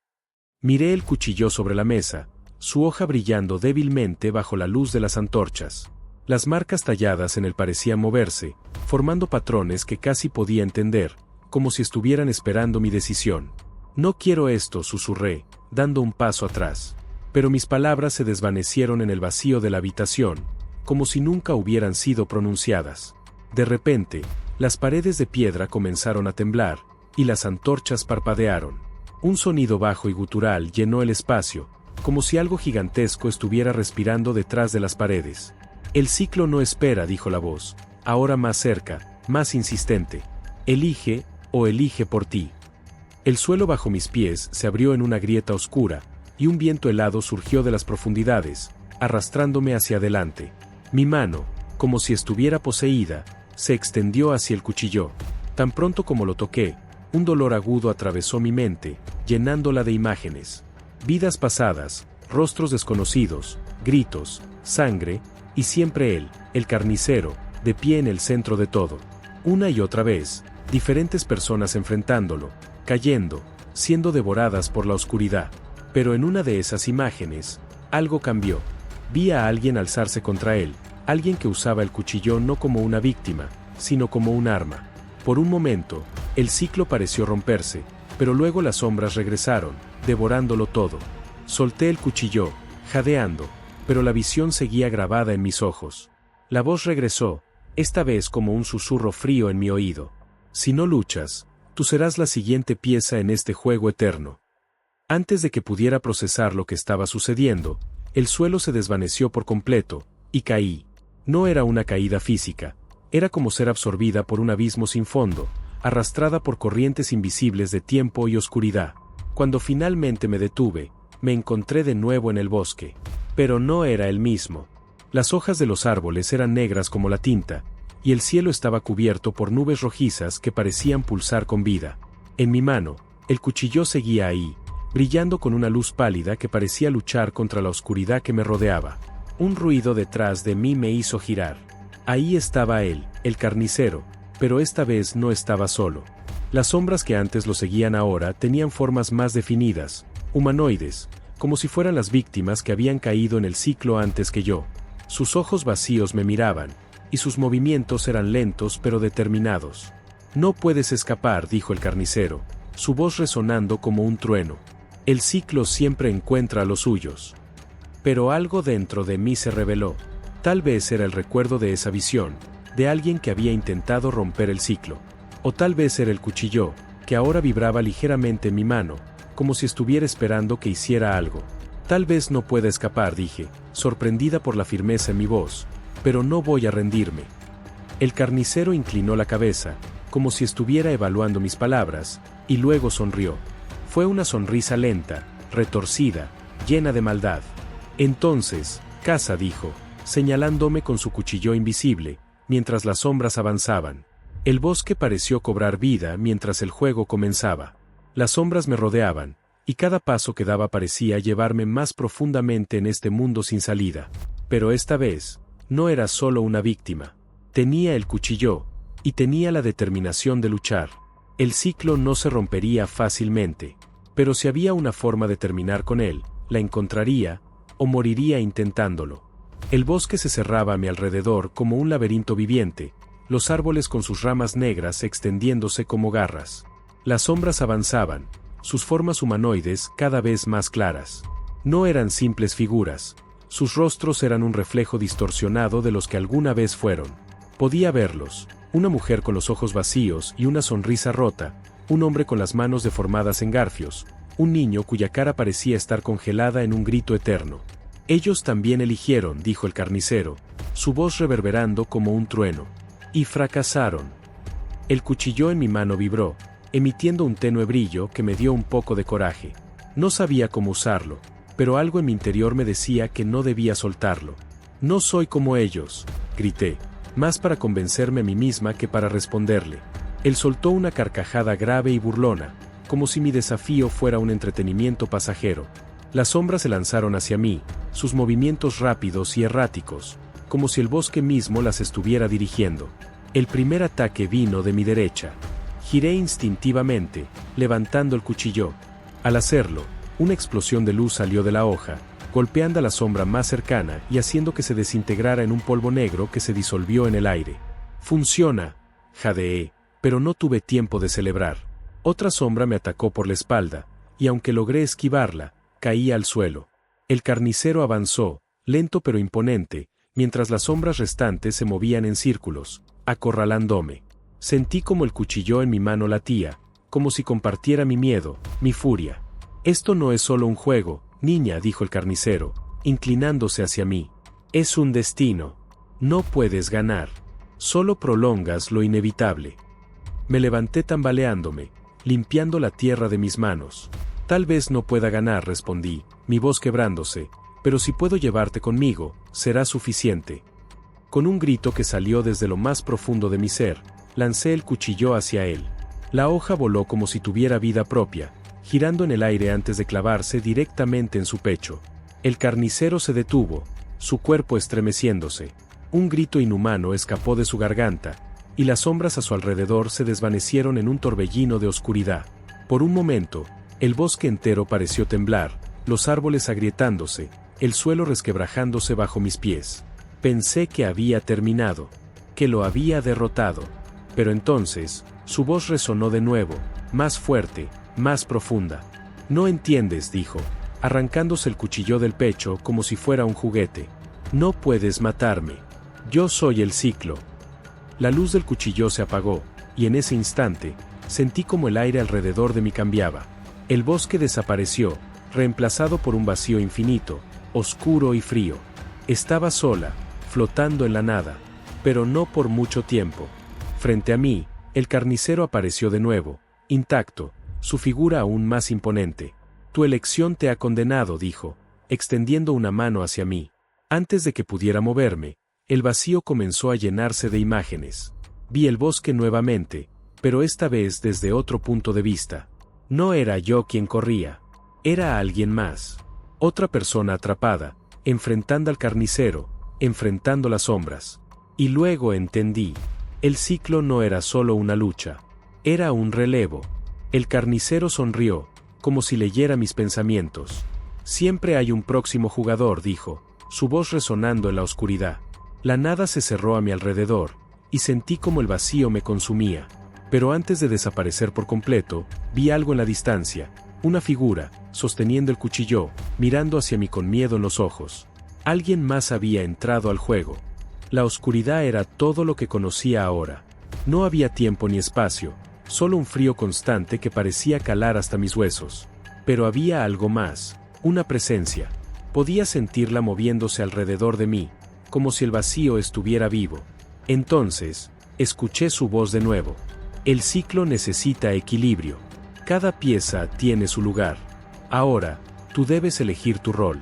Miré el cuchillo sobre la mesa, su hoja brillando débilmente bajo la luz de las antorchas. Las marcas talladas en él parecían moverse, formando patrones que casi podía entender, como si estuvieran esperando mi decisión. «No quiero esto», susurré, dando un paso atrás. Pero mis palabras se desvanecieron en el vacío de la habitación, como si nunca hubieran sido pronunciadas. De repente, las paredes de piedra comenzaron a temblar, y las antorchas parpadearon. Un sonido bajo y gutural llenó el espacio, como si algo gigantesco estuviera respirando detrás de las paredes. «El ciclo no espera», dijo la voz, ahora más cerca, más insistente. «Elige, o elige por ti». El suelo bajo mis pies se abrió en una grieta oscura, y un viento helado surgió de las profundidades, arrastrándome hacia adelante. Mi mano, como si estuviera poseída, se extendió hacia el cuchillo. Tan pronto como lo toqué, un dolor agudo atravesó mi mente, llenándola de imágenes. Vidas pasadas, rostros desconocidos, gritos, sangre, y siempre él, el carnicero, de pie en el centro de todo. Una y otra vez, diferentes personas enfrentándolo, cayendo, siendo devoradas por la oscuridad. Pero en una de esas imágenes, algo cambió. Vi a alguien alzarse contra él, alguien que usaba el cuchillo no como una víctima, sino como un arma. Por un momento, el ciclo pareció romperse, pero luego las sombras regresaron, devorándolo todo. Solté el cuchillo, jadeando, pero la visión seguía grabada en mis ojos. La voz regresó, esta vez como un susurro frío en mi oído. Si no luchas, tú serás la siguiente pieza en este juego eterno. Antes de que pudiera procesar lo que estaba sucediendo, el suelo se desvaneció por completo, y caí. No era una caída física, era como ser absorbida por un abismo sin fondo, arrastrada por corrientes invisibles de tiempo y oscuridad. Cuando finalmente me detuve, me encontré de nuevo en el bosque. Pero no era el mismo. Las hojas de los árboles eran negras como la tinta, y el cielo estaba cubierto por nubes rojizas que parecían pulsar con vida. En mi mano, el cuchillo seguía ahí, brillando con una luz pálida que parecía luchar contra la oscuridad que me rodeaba. Un ruido detrás de mí me hizo girar. Ahí estaba él, el carnicero, pero esta vez no estaba solo. Las sombras que antes lo seguían ahora tenían formas más definidas, humanoides, como si fueran las víctimas que habían caído en el ciclo antes que yo. Sus ojos vacíos me miraban, y sus movimientos eran lentos pero determinados. No puedes escapar, dijo el carnicero, su voz resonando como un trueno. El ciclo siempre encuentra a los suyos. Pero algo dentro de mí se reveló. Tal vez era el recuerdo de esa visión, de alguien que había intentado romper el ciclo. O tal vez era el cuchillo, que ahora vibraba ligeramente en mi mano, como si estuviera esperando que hiciera algo. Tal vez no pueda escapar, dije, sorprendida por la firmeza en mi voz, pero no voy a rendirme. El carnicero inclinó la cabeza, como si estuviera evaluando mis palabras, y luego sonrió. Fue una sonrisa lenta, retorcida, llena de maldad. Entonces, caza, dijo, señalándome con su cuchillo invisible, mientras las sombras avanzaban. El bosque pareció cobrar vida mientras el juego comenzaba. Las sombras me rodeaban, y cada paso que daba parecía llevarme más profundamente en este mundo sin salida. Pero esta vez, no era solo una víctima. Tenía el cuchillo, y tenía la determinación de luchar. El ciclo no se rompería fácilmente, pero si había una forma de terminar con él, la encontraría, o moriría intentándolo. El bosque se cerraba a mi alrededor como un laberinto viviente, los árboles con sus ramas negras extendiéndose como garras. Las sombras avanzaban, sus formas humanoides cada vez más claras. No eran simples figuras, sus rostros eran un reflejo distorsionado de los que alguna vez fueron. Podía verlos, una mujer con los ojos vacíos y una sonrisa rota, un hombre con las manos deformadas en garfios, un niño cuya cara parecía estar congelada en un grito eterno. Ellos también eligieron, dijo el carnicero, su voz reverberando como un trueno. Y fracasaron. El cuchillo en mi mano vibró, emitiendo un tenue brillo que me dio un poco de coraje. No sabía cómo usarlo, pero algo en mi interior me decía que no debía soltarlo. No soy como ellos, grité, más para convencerme a mí misma que para responderle. Él soltó una carcajada grave y burlona, como si mi desafío fuera un entretenimiento pasajero. Las sombras se lanzaron hacia mí, sus movimientos rápidos y erráticos, como si el bosque mismo las estuviera dirigiendo. El primer ataque vino de mi derecha. Giré instintivamente, levantando el cuchillo. Al hacerlo, una explosión de luz salió de la hoja, golpeando a la sombra más cercana y haciendo que se desintegrara en un polvo negro que se disolvió en el aire. «Funciona», jadeé, pero no tuve tiempo de celebrar. Otra sombra me atacó por la espalda, y aunque logré esquivarla, caí al suelo. El carnicero avanzó, lento pero imponente, mientras las sombras restantes se movían en círculos, acorralándome. Sentí como el cuchillo en mi mano latía, como si compartiera mi miedo, mi furia. «Esto no es solo un juego, niña», dijo el carnicero, inclinándose hacia mí. «Es un destino. No puedes ganar. Solo prolongas lo inevitable». Me levanté tambaleándome, limpiando la tierra de mis manos. «Tal vez no pueda ganar», respondí, mi voz quebrándose, «pero si puedo llevarte conmigo, será suficiente». Con un grito que salió desde lo más profundo de mi ser, lancé el cuchillo hacia él. La hoja voló como si tuviera vida propia, girando en el aire antes de clavarse directamente en su pecho. El carnicero se detuvo, su cuerpo estremeciéndose. Un grito inhumano escapó de su garganta, y las sombras a su alrededor se desvanecieron en un torbellino de oscuridad. Por un momento, el bosque entero pareció temblar, los árboles agrietándose, el suelo resquebrajándose bajo mis pies. Pensé que había terminado, que lo había derrotado. Pero entonces, su voz resonó de nuevo, más fuerte, más profunda. No entiendes, dijo, arrancándose el cuchillo del pecho como si fuera un juguete. No puedes matarme. Yo soy el ciclo. La luz del cuchillo se apagó, y en ese instante, sentí como el aire alrededor de mí cambiaba. El bosque desapareció, reemplazado por un vacío infinito, oscuro y frío. Estaba sola, flotando en la nada, pero no por mucho tiempo. Frente a mí, el carnicero apareció de nuevo, intacto, su figura aún más imponente. Tu elección te ha condenado, dijo, extendiendo una mano hacia mí. Antes de que pudiera moverme, el vacío comenzó a llenarse de imágenes. Vi el bosque nuevamente, pero esta vez desde otro punto de vista. No era yo quien corría, era alguien más. Otra persona atrapada, enfrentando al carnicero, enfrentando las sombras. Y luego entendí. El ciclo no era solo una lucha, era un relevo. El carnicero sonrió, como si leyera mis pensamientos. Siempre hay un próximo jugador, dijo, su voz resonando en la oscuridad. La nada se cerró a mi alrededor, y sentí como el vacío me consumía. Pero antes de desaparecer por completo, vi algo en la distancia, una figura, sosteniendo el cuchillo, mirando hacia mí con miedo en los ojos. Alguien más había entrado al juego. La oscuridad era todo lo que conocía ahora. No había tiempo ni espacio, solo un frío constante que parecía calar hasta mis huesos. Pero había algo más, una presencia. Podía sentirla moviéndose alrededor de mí, como si el vacío estuviera vivo. Entonces, escuché su voz de nuevo. El ciclo necesita equilibrio. Cada pieza tiene su lugar. Ahora, tú debes elegir tu rol.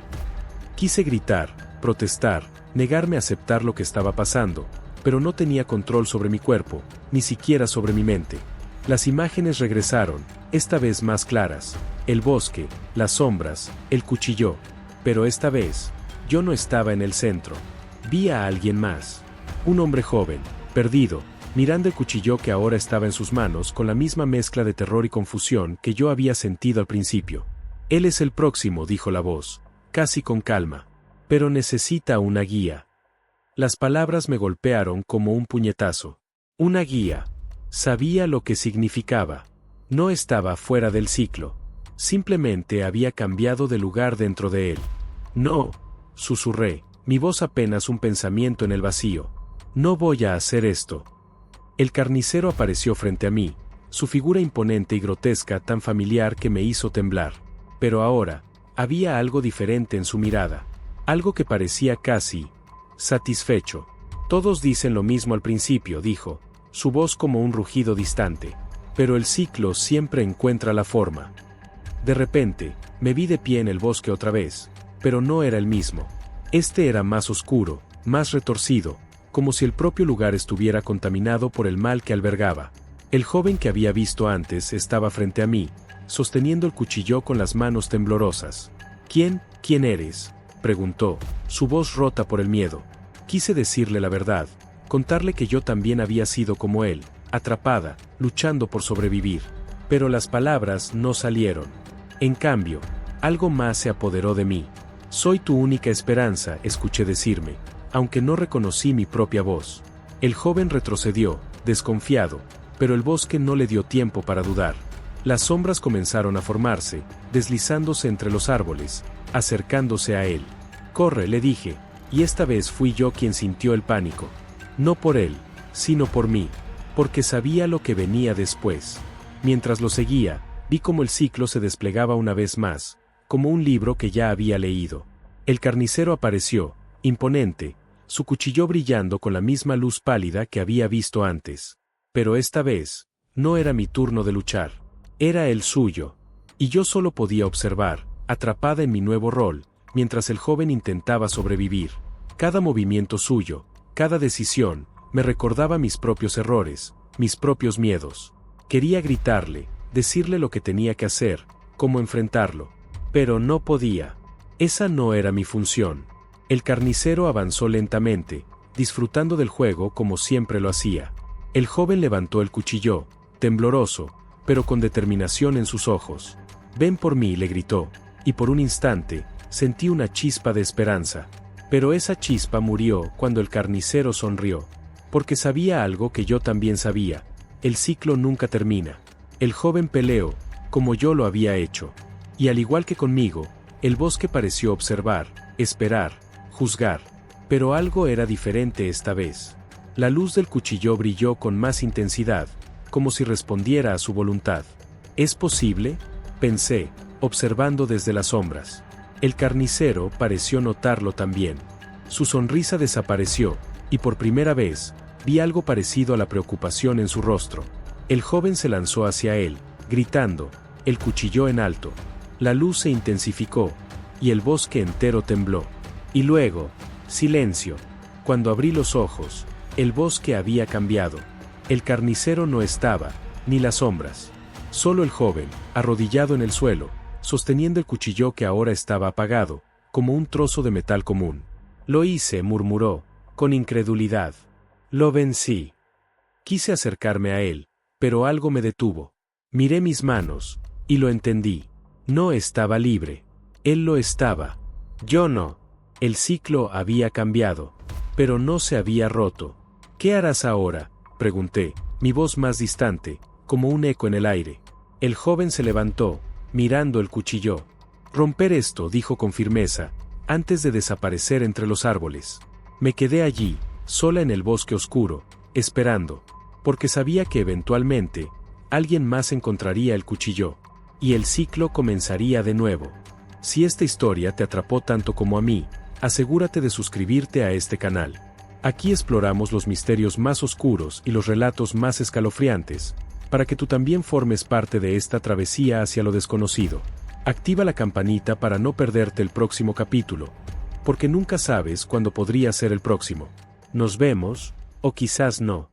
Quise gritar, protestar, negarme a aceptar lo que estaba pasando, pero no tenía control sobre mi cuerpo, ni siquiera sobre mi mente. Las imágenes regresaron, esta vez más claras, el bosque, las sombras, el cuchillo, pero esta vez, yo no estaba en el centro. Vi a alguien más. Un hombre joven, perdido, mirando el cuchillo que ahora estaba en sus manos con la misma mezcla de terror y confusión que yo había sentido al principio. Él es el próximo, dijo la voz, casi con calma. Pero necesita una guía. Las palabras me golpearon como un puñetazo. Una guía. Sabía lo que significaba. No estaba fuera del ciclo. Simplemente había cambiado de lugar dentro de él. No, susurré, mi voz apenas un pensamiento en el vacío. No voy a hacer esto. El carnicero apareció frente a mí, su figura imponente y grotesca tan familiar que me hizo temblar. Pero ahora, había algo diferente en su mirada. Algo que parecía casi satisfecho. Todos dicen lo mismo al principio, dijo, su voz como un rugido distante. Pero el ciclo siempre encuentra la forma. De repente, me vi de pie en el bosque otra vez, pero no era el mismo. Este era más oscuro, más retorcido, como si el propio lugar estuviera contaminado por el mal que albergaba. El joven que había visto antes estaba frente a mí, sosteniendo el cuchillo con las manos temblorosas. ¿Quién eres?, preguntó, su voz rota por el miedo. Quise decirle la verdad, contarle que yo también había sido como él, atrapada, luchando por sobrevivir. Pero las palabras no salieron. En cambio, algo más se apoderó de mí. Soy tu única esperanza, escuché decirme, aunque no reconocí mi propia voz. El joven retrocedió, desconfiado, pero el bosque no le dio tiempo para dudar. Las sombras comenzaron a formarse, deslizándose entre los árboles, acercándose a él. Corre, le dije, y esta vez fui yo quien sintió el pánico. No por él, sino por mí, porque sabía lo que venía después. Mientras lo seguía, vi cómo el ciclo se desplegaba una vez más, como un libro que ya había leído. El carnicero apareció, imponente, su cuchillo brillando con la misma luz pálida que había visto antes. Pero esta vez, no era mi turno de luchar, era el suyo. Y yo solo podía observar, atrapada en mi nuevo rol, mientras el joven intentaba sobrevivir. Cada movimiento suyo, cada decisión, me recordaba mis propios errores, mis propios miedos. Quería gritarle, decirle lo que tenía que hacer, cómo enfrentarlo. Pero no podía. Esa no era mi función. El carnicero avanzó lentamente, disfrutando del juego como siempre lo hacía. El joven levantó el cuchillo, tembloroso, pero con determinación en sus ojos. «Ven por mí», le gritó, y por un instante, sentí una chispa de esperanza. Pero esa chispa murió cuando el carnicero sonrió. porque sabía algo que yo también sabía: el ciclo nunca termina. El joven peleó, como yo lo había hecho. Y al igual que conmigo, el bosque pareció observar, esperar, juzgar. Pero algo era diferente esta vez. La luz del cuchillo brilló con más intensidad, como si respondiera a su voluntad. ¿Es posible?, pensé, observando desde las sombras. El carnicero pareció notarlo también. Su sonrisa desapareció, y por primera vez, vi algo parecido a la preocupación en su rostro. El joven se lanzó hacia él, gritando, el cuchillo en alto. La luz se intensificó, y el bosque entero tembló. Y luego, silencio. Cuando abrí los ojos, el bosque había cambiado. El carnicero no estaba, ni las sombras. Solo el joven, arrodillado en el suelo, sosteniendo el cuchillo que ahora estaba apagado, como un trozo de metal común. Lo hice, murmuró, con incredulidad. Lo vencí. Quise acercarme a él, pero algo me detuvo. Miré mis manos, y lo entendí. No estaba libre. Él lo estaba. Yo no. El ciclo había cambiado, pero no se había roto. ¿Qué harás ahora?, pregunté, mi voz más distante, como un eco en el aire. El joven se levantó, mirando el cuchillo. Romper esto, dijo con firmeza, antes de desaparecer entre los árboles. Me quedé allí, sola en el bosque oscuro, esperando, porque sabía que eventualmente, alguien más encontraría el cuchillo, y el ciclo comenzaría de nuevo. Si esta historia te atrapó tanto como a mí, asegúrate de suscribirte a este canal. Aquí exploramos los misterios más oscuros y los relatos más escalofriantes, para que tú también formes parte de esta travesía hacia lo desconocido. Activa la campanita para no perderte el próximo capítulo, porque nunca sabes cuándo podría ser el próximo. Nos vemos, o quizás no.